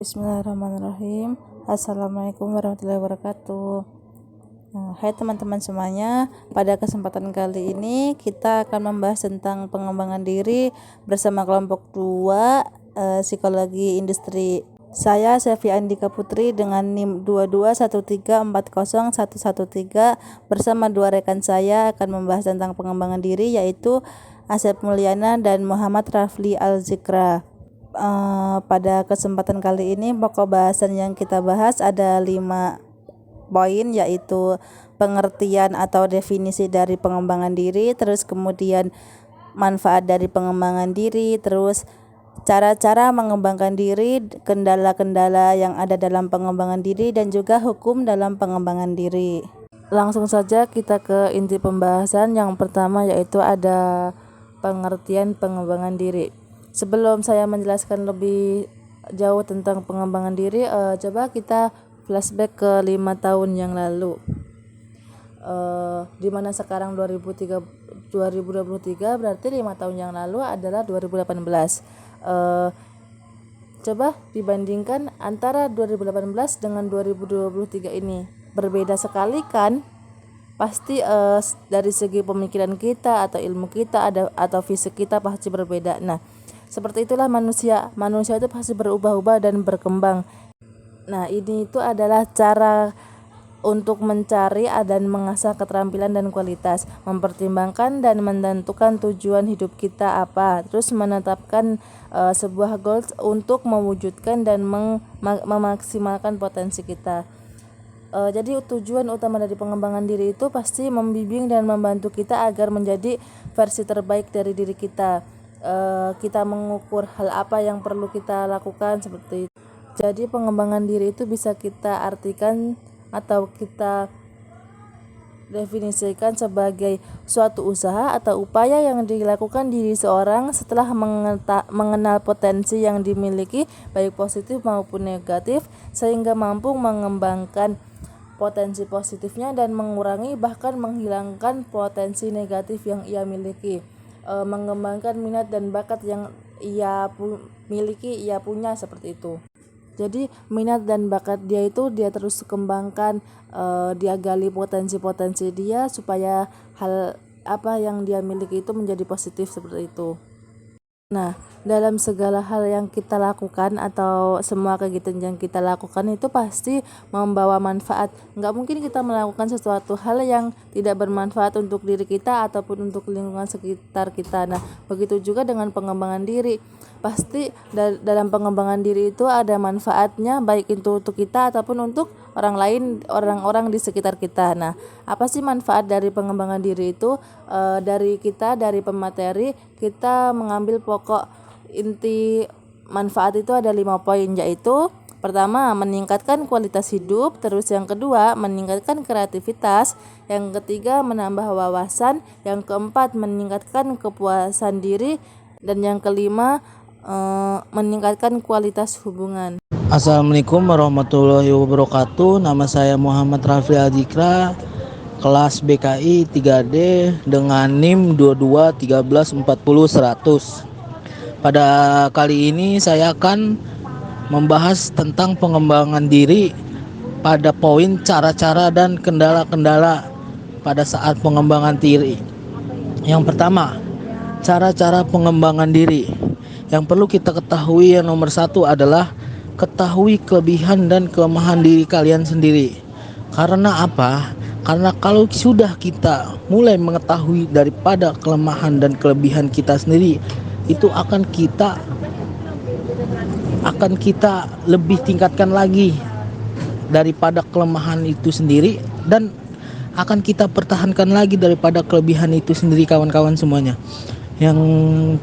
Bismillahirrahmanirrahim. Assalamualaikum warahmatullahi wabarakatuh. Hai teman-teman semuanya, pada kesempatan kali ini kita akan membahas tentang pengembangan diri bersama kelompok 2 psikologi industri. Saya Selvi Andika Putri dengan NIM 221340113 bersama dua rekan saya akan membahas tentang pengembangan diri, yaitu Asep Mulyana dan Muhammad Rafli Al-Zikra. Pada kesempatan kali ini pokok bahasan yang kita bahas ada 5 poin, yaitu pengertian atau definisi dari pengembangan diri, terus kemudian manfaat dari pengembangan diri, terus cara-cara mengembangkan diri, kendala-kendala yang ada dalam pengembangan diri, dan juga hukum dalam pengembangan diri. Langsung saja kita ke inti pembahasan. Yang pertama yaitu ada pengertian pengembangan diri. Sebelum saya menjelaskan lebih jauh tentang pengembangan diri, coba kita flashback ke 5 tahun yang lalu. Dimana sekarang 2023, berarti 5 tahun yang lalu adalah 2018. Coba dibandingkan antara 2018 dengan 2023 ini, berbeda sekali kan? Pasti dari segi pemikiran kita atau ilmu kita atau fisik kita pasti berbeda. Nah, seperti itulah manusia itu pasti berubah-ubah dan berkembang. Nah, ini itu adalah cara untuk mencari dan mengasah keterampilan dan kualitas, mempertimbangkan dan menentukan tujuan hidup kita apa, terus menetapkan sebuah goals untuk mewujudkan dan memaksimalkan potensi kita. Jadi tujuan utama dari pengembangan diri itu pasti membimbing dan membantu kita agar menjadi versi terbaik dari diri kita. Kita mengukur hal apa yang perlu kita lakukan, seperti itu. Jadi pengembangan diri itu bisa kita artikan atau kita definisikan sebagai suatu usaha atau upaya yang dilakukan diri seorang setelah mengenal potensi yang dimiliki, baik positif maupun negatif, sehingga mampu mengembangkan potensi positifnya dan mengurangi bahkan menghilangkan potensi negatif yang ia miliki. Mengembangkan minat dan bakat yang ia miliki, ia punya, seperti itu. Jadi minat dan bakat dia itu dia terus kembangkan, dia gali potensi-potensi dia supaya hal apa yang dia miliki itu menjadi positif, seperti itu. Nah, dalam segala hal yang kita lakukan atau semua kegiatan yang kita lakukan itu pasti membawa manfaat. Nggak mungkin kita melakukan sesuatu hal yang tidak bermanfaat untuk diri kita ataupun untuk lingkungan sekitar kita. Nah, begitu juga dengan pengembangan diri. Pasti dalam pengembangan diri itu ada manfaatnya, baik itu untuk kita ataupun untuk orang lain, orang-orang di sekitar kita. Nah, apa sih manfaat dari pengembangan diri itu? Dari pemateri kita mengambil pokok inti manfaat itu ada 5 poin, yaitu pertama meningkatkan kualitas hidup, terus yang kedua meningkatkan kreativitas, yang ketiga menambah wawasan, yang keempat meningkatkan kepuasan diri, dan yang kelima meningkatkan kualitas hubungan. Assalamualaikum warahmatullahi wabarakatuh. Nama saya Muhammad Rafli Al-Zikra, kelas BKI 3D dengan NIM 2213400100. Pada kali ini saya akan membahas tentang pengembangan diri pada poin cara-cara dan kendala-kendala pada saat pengembangan diri. Yang pertama, cara-cara pengembangan diri. Yang perlu kita ketahui yang nomor 1 adalah ketahui kelebihan dan kelemahan diri kalian sendiri. Karena apa? Karena kalau sudah kita mulai mengetahui daripada kelemahan dan kelebihan kita sendiri, itu akan kita lebih tingkatkan lagi daripada kelemahan itu sendiri, dan akan kita pertahankan lagi daripada kelebihan itu sendiri, kawan-kawan semuanya. Yang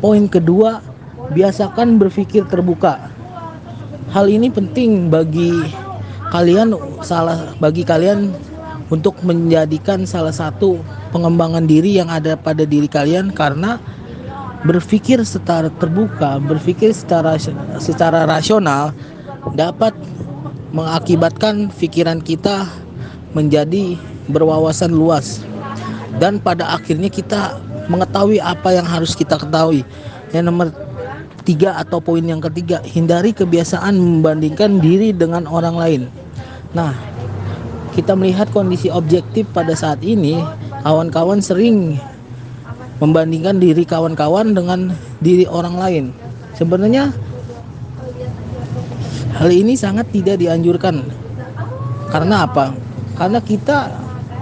poin kedua, biasakan berpikir terbuka. Hal ini penting bagi kalian untuk menjadikan salah satu pengembangan diri yang ada pada diri kalian, karena berpikir secara terbuka, berpikir secara rasional dapat mengakibatkan pikiran kita menjadi berwawasan luas, dan pada akhirnya kita mengetahui apa yang harus kita ketahui. Yang nomor ketiga atau poin yang ketiga, hindari kebiasaan membandingkan diri dengan orang lain. Nah, kita melihat kondisi objektif pada saat ini, kawan-kawan sering membandingkan diri kawan-kawan dengan diri orang lain. Sebenarnya hal ini sangat tidak dianjurkan. Karena apa? Karena kita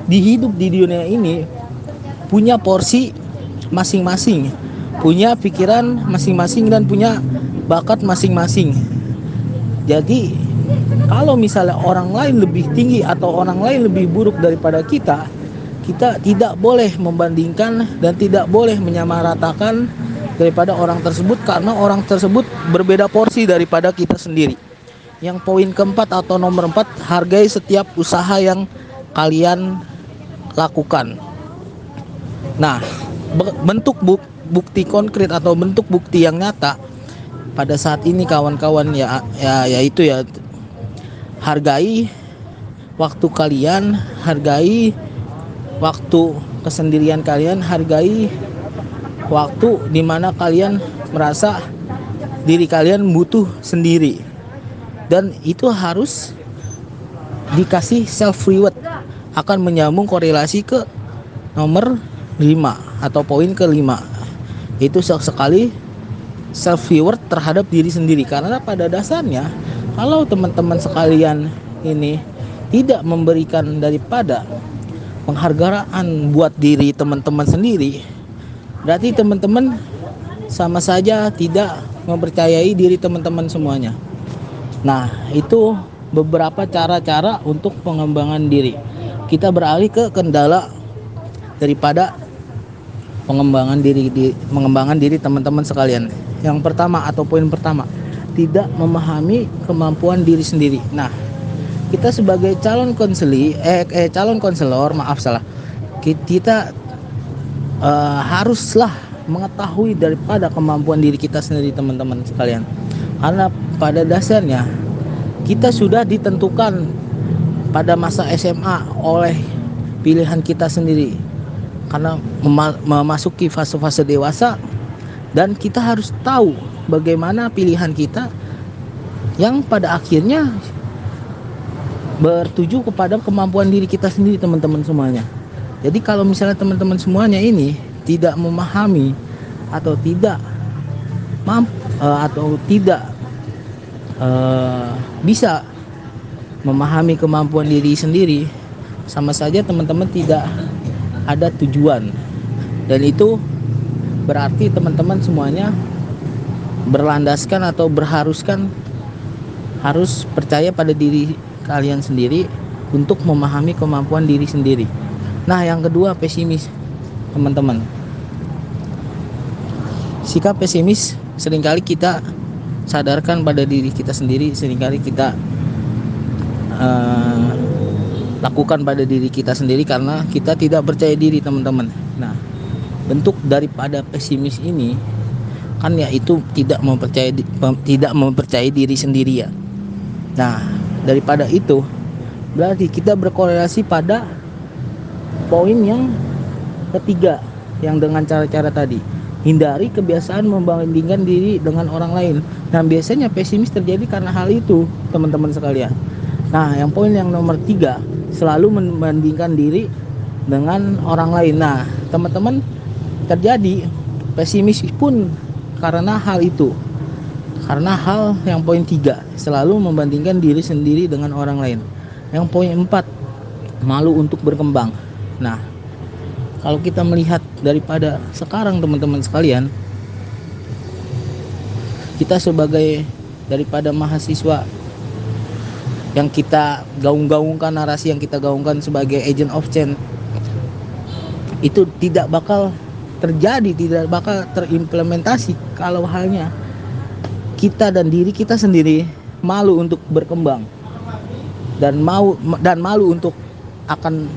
hidup di dunia ini punya porsi masing-masing, punya pikiran masing-masing, dan punya bakat masing-masing. Jadi kalau misalnya orang lain lebih tinggi atau orang lain lebih buruk daripada kita, kita tidak boleh membandingkan dan tidak boleh menyamaratakan daripada orang tersebut, karena orang tersebut berbeda porsi daripada kita sendiri. Yang poin keempat atau nomor 4, hargai setiap usaha yang kalian lakukan. Nah, bentuk bukti konkret atau bentuk bukti yang nyata pada saat ini kawan-kawan yaitu hargai waktu kalian, hargai waktu kesendirian kalian, hargai waktu dimana kalian merasa diri kalian butuh sendiri, dan itu harus dikasih self reward. Akan menyambung korelasi ke nomor 5 atau poin ke-5, itu sekali self reward terhadap diri sendiri. Karena pada dasarnya kalau teman-teman sekalian ini tidak memberikan daripada penghargaan buat diri teman-teman sendiri, berarti teman-teman sama saja tidak mempercayai diri teman-teman semuanya. Nah, itu beberapa cara-cara untuk pengembangan diri. Kita beralih ke kendala daripada pengembangan diri teman-teman sekalian. Yang pertama atau poin pertama, tidak memahami kemampuan diri sendiri. Nah, kita sebagai calon konselor, kita haruslah mengetahui daripada kemampuan diri kita sendiri, teman-teman sekalian. Karena pada dasarnya kita sudah ditentukan pada masa SMA oleh pilihan kita sendiri, karena memasuki fase-fase dewasa, dan kita harus tahu bagaimana pilihan kita yang pada akhirnya bertuju kepada kemampuan diri kita sendiri, teman-teman semuanya. Jadi kalau misalnya teman-teman semuanya ini tidak memahami atau tidak bisa memahami kemampuan diri sendiri, sama saja teman-teman tidak ada tujuan. Dan itu berarti teman-teman semuanya berlandaskan atau harus percaya pada diri kalian sendiri untuk memahami kemampuan diri sendiri. Nah, yang kedua, pesimis, teman-teman. Sikap pesimis seringkali kita sadarkan pada diri kita sendiri, seringkali kita lakukan pada diri kita sendiri karena kita tidak percaya diri, teman-teman. Nah, bentuk daripada pesimis ini kan yaitu tidak mempercayai diri sendiri ya. Nah, daripada itu berarti kita berkorelasi pada poin yang ketiga yang dengan cara-cara tadi. Hindari kebiasaan membandingkan diri dengan orang lain. Nah, biasanya pesimis terjadi karena hal itu, teman-teman sekalian. Nah, yang poin yang nomor 3, selalu membandingkan diri dengan orang lain. Nah, teman-teman, terjadi pesimis pun karena hal itu. Karena hal yang poin 3, selalu membandingkan diri sendiri dengan orang lain. Yang poin 4, malu untuk berkembang. Nah, kalau kita melihat daripada sekarang, teman-teman sekalian, kita sebagai daripada mahasiswa yang kita gaung-gaungkan, narasi yang kita gaungkan sebagai agent of change, itu tidak bakal terjadi, tidak bakal terimplementasi kalau halnya kita dan diri kita sendiri malu untuk berkembang dan malu untuk akan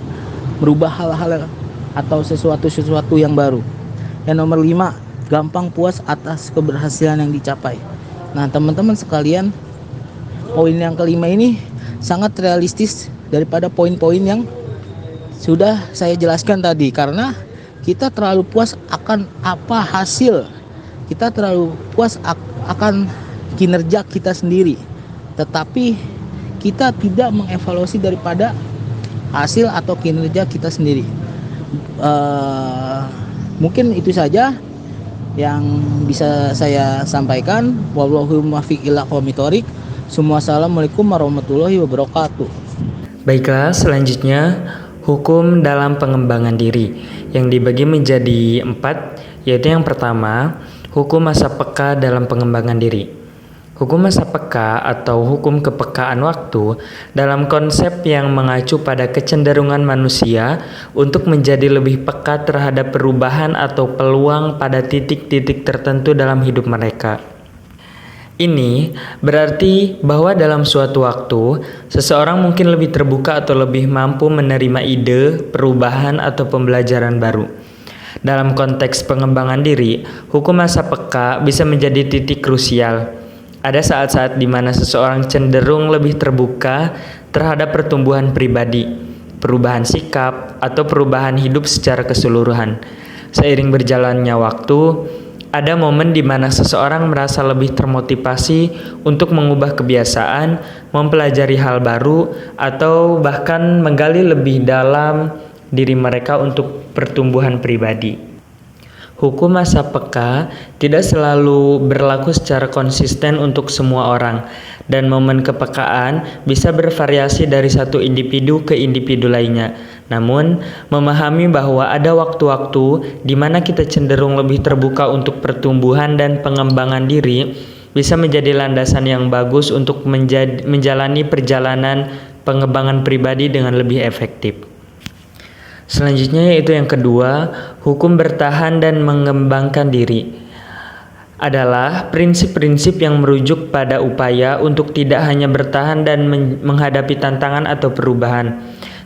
merubah hal-hal atau sesuatu yang baru. Yang nomor 5, gampang puas atas keberhasilan yang dicapai. Nah, teman-teman sekalian, poin yang kelima ini sangat realistis daripada poin-poin yang sudah saya jelaskan tadi, karena kita terlalu puas akan apa hasil, kita terlalu puas akan kinerja kita sendiri, tetapi kita tidak mengevaluasi daripada hasil atau kinerja kita sendiri. Mungkin itu saja yang bisa saya sampaikan. Wallahu muwaffiq ila aqwamit thoriq. Assalamualaikum warahmatullahi wabarakatuh. Baiklah, selanjutnya hukum dalam pengembangan diri yang dibagi menjadi 4, yaitu yang pertama, hukum masa peka dalam pengembangan diri. Hukum masa peka atau hukum kepekaan waktu dalam konsep yang mengacu pada kecenderungan manusia untuk menjadi lebih peka terhadap perubahan atau peluang pada titik-titik tertentu dalam hidup mereka. Ini berarti bahwa dalam suatu waktu, seseorang mungkin lebih terbuka atau lebih mampu menerima ide, perubahan, atau pembelajaran baru. Dalam konteks pengembangan diri, hukum masa peka bisa menjadi titik krusial. Ada saat-saat di mana seseorang cenderung lebih terbuka terhadap pertumbuhan pribadi, perubahan sikap, atau perubahan hidup secara keseluruhan. Seiring berjalannya waktu, ada momen di mana seseorang merasa lebih termotivasi untuk mengubah kebiasaan, mempelajari hal baru, atau bahkan menggali lebih dalam diri mereka untuk pertumbuhan pribadi. Hukum masa peka tidak selalu berlaku secara konsisten untuk semua orang, dan momen kepekaan bisa bervariasi dari satu individu ke individu lainnya. Namun, memahami bahwa ada waktu-waktu di mana kita cenderung lebih terbuka untuk pertumbuhan dan pengembangan diri bisa menjadi landasan yang bagus untuk menjalani perjalanan pengembangan pribadi dengan lebih efektif. Selanjutnya yaitu yang kedua, hukum bertahan dan mengembangkan diri adalah prinsip-prinsip yang merujuk pada upaya untuk tidak hanya bertahan dan menghadapi tantangan atau perubahan,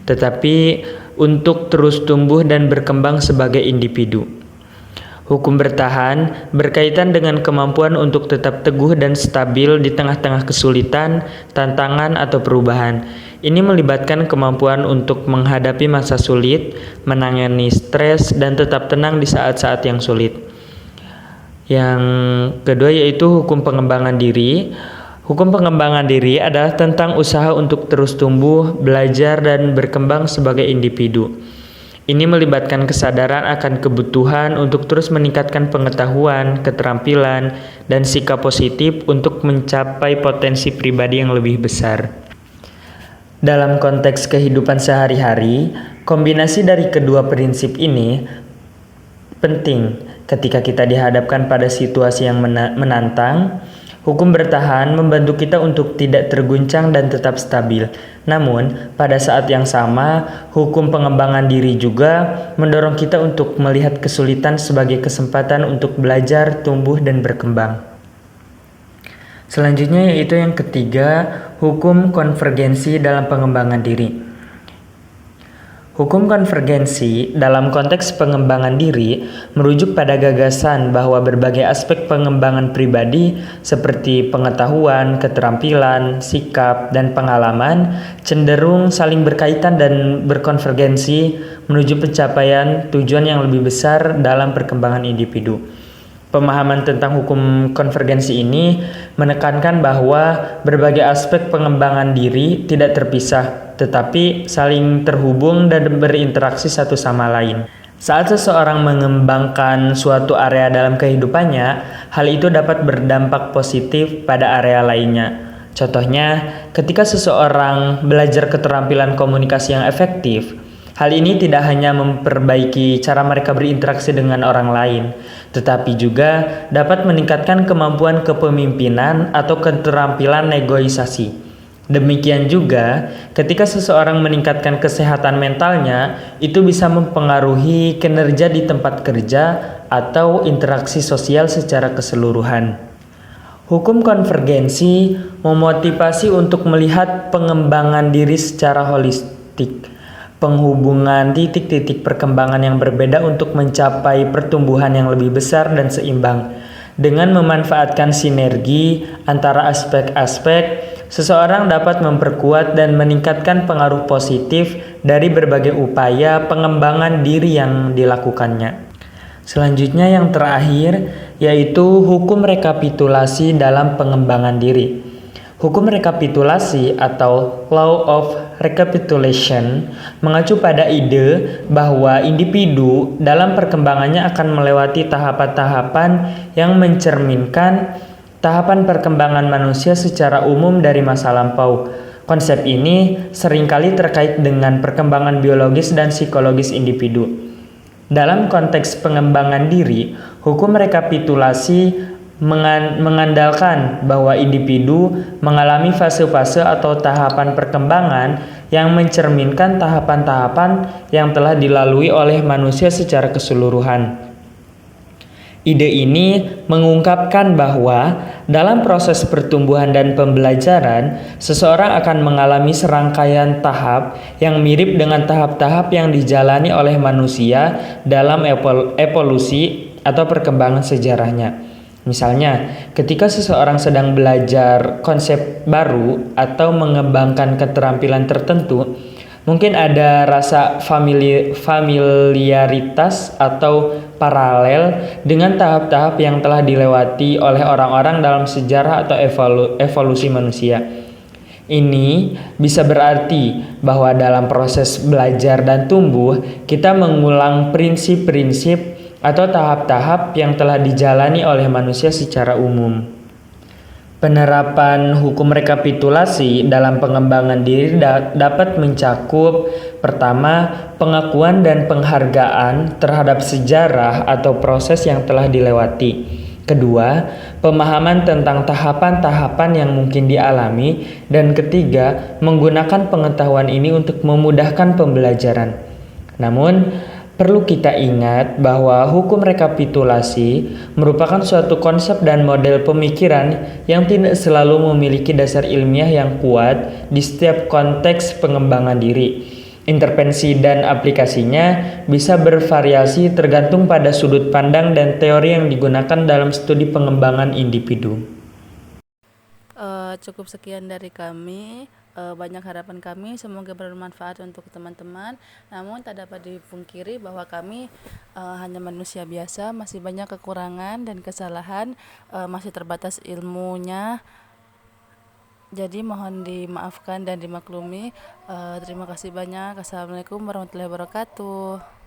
tetapi untuk terus tumbuh dan berkembang sebagai individu. Hukum bertahan berkaitan dengan kemampuan untuk tetap teguh dan stabil di tengah-tengah kesulitan, tantangan, atau perubahan. Ini melibatkan kemampuan untuk menghadapi masa sulit, menangani stres, dan tetap tenang di saat-saat yang sulit. Yang kedua yaitu hukum pengembangan diri. Hukum pengembangan diri adalah tentang usaha untuk terus tumbuh, belajar, dan berkembang sebagai individu. Ini melibatkan kesadaran akan kebutuhan untuk terus meningkatkan pengetahuan, keterampilan, dan sikap positif untuk mencapai potensi pribadi yang lebih besar. Dalam konteks kehidupan sehari-hari, kombinasi dari kedua prinsip ini penting ketika kita dihadapkan pada situasi yang menantang. Hukum bertahan membantu kita untuk tidak terguncang dan tetap stabil. Namun, pada saat yang sama, hukum pengembangan diri juga mendorong kita untuk melihat kesulitan sebagai kesempatan untuk belajar, tumbuh, dan berkembang. Selanjutnya yaitu yang ketiga, hukum konvergensi dalam pengembangan diri. Hukum konvergensi dalam konteks pengembangan diri merujuk pada gagasan bahwa berbagai aspek pengembangan pribadi seperti pengetahuan, keterampilan, sikap, dan pengalaman cenderung saling berkaitan dan berkonvergensi menuju pencapaian tujuan yang lebih besar dalam perkembangan individu. Pemahaman tentang hukum konvergensi ini menekankan bahwa berbagai aspek pengembangan diri tidak terpisah, tetapi saling terhubung dan berinteraksi satu sama lain. Saat seseorang mengembangkan suatu area dalam kehidupannya, hal itu dapat berdampak positif pada area lainnya. Contohnya, ketika seseorang belajar keterampilan komunikasi yang efektif, hal ini tidak hanya memperbaiki cara mereka berinteraksi dengan orang lain, tetapi juga dapat meningkatkan kemampuan kepemimpinan atau keterampilan negosiasi. Demikian juga, ketika seseorang meningkatkan kesehatan mentalnya, itu bisa mempengaruhi kinerja di tempat kerja atau interaksi sosial secara keseluruhan. Hukum konvergensi memotivasi untuk melihat pengembangan diri secara holistik, penghubungan titik-titik perkembangan yang berbeda untuk mencapai pertumbuhan yang lebih besar dan seimbang. Dengan memanfaatkan sinergi antara aspek-aspek, seseorang dapat memperkuat dan meningkatkan pengaruh positif dari berbagai upaya pengembangan diri yang dilakukannya. Selanjutnya yang terakhir yaitu hukum rekapitulasi dalam pengembangan diri. Hukum rekapitulasi atau law of recapitulation mengacu pada ide bahwa individu dalam perkembangannya akan melewati tahapan-tahapan yang mencerminkan tahapan perkembangan manusia secara umum dari masa lampau. Konsep ini seringkali terkait dengan perkembangan biologis dan psikologis individu. Dalam konteks pengembangan diri, hukum rekapitulasi mengandalkan bahwa individu mengalami fase-fase atau tahapan perkembangan yang mencerminkan tahapan-tahapan yang telah dilalui oleh manusia secara keseluruhan. Ide ini mengungkapkan bahwa dalam proses pertumbuhan dan pembelajaran, seseorang akan mengalami serangkaian tahap yang mirip dengan tahap-tahap yang dijalani oleh manusia dalam evolusi atau perkembangan sejarahnya. Misalnya, ketika seseorang sedang belajar konsep baru atau mengembangkan keterampilan tertentu, mungkin ada rasa familiaritas atau paralel dengan tahap-tahap yang telah dilewati oleh orang-orang dalam sejarah atau evolusi manusia. Ini bisa berarti bahwa dalam proses belajar dan tumbuh, kita mengulang prinsip-prinsip atau tahap-tahap yang telah dijalani oleh manusia secara umum. Penerapan hukum rekapitulasi dalam pengembangan diri dapat mencakup pertama, pengakuan dan penghargaan terhadap sejarah atau proses yang telah dilewati. Kedua, pemahaman tentang tahapan-tahapan yang mungkin dialami. Dan ketiga, menggunakan pengetahuan ini untuk memudahkan pembelajaran. Namun, perlu kita ingat bahwa hukum rekapitulasi merupakan suatu konsep dan model pemikiran yang tidak selalu memiliki dasar ilmiah yang kuat di setiap konteks pengembangan diri. Intervensi dan aplikasinya bisa bervariasi tergantung pada sudut pandang dan teori yang digunakan dalam studi pengembangan individu. Cukup sekian dari kami. Banyak harapan kami, semoga bermanfaat untuk teman-teman. Namun tak dapat dipungkiri bahwa kami hanya manusia biasa, masih banyak kekurangan dan kesalahan, masih terbatas ilmunya. Jadi mohon dimaafkan dan dimaklumi. Terima kasih banyak. Assalamualaikum warahmatullahi wabarakatuh.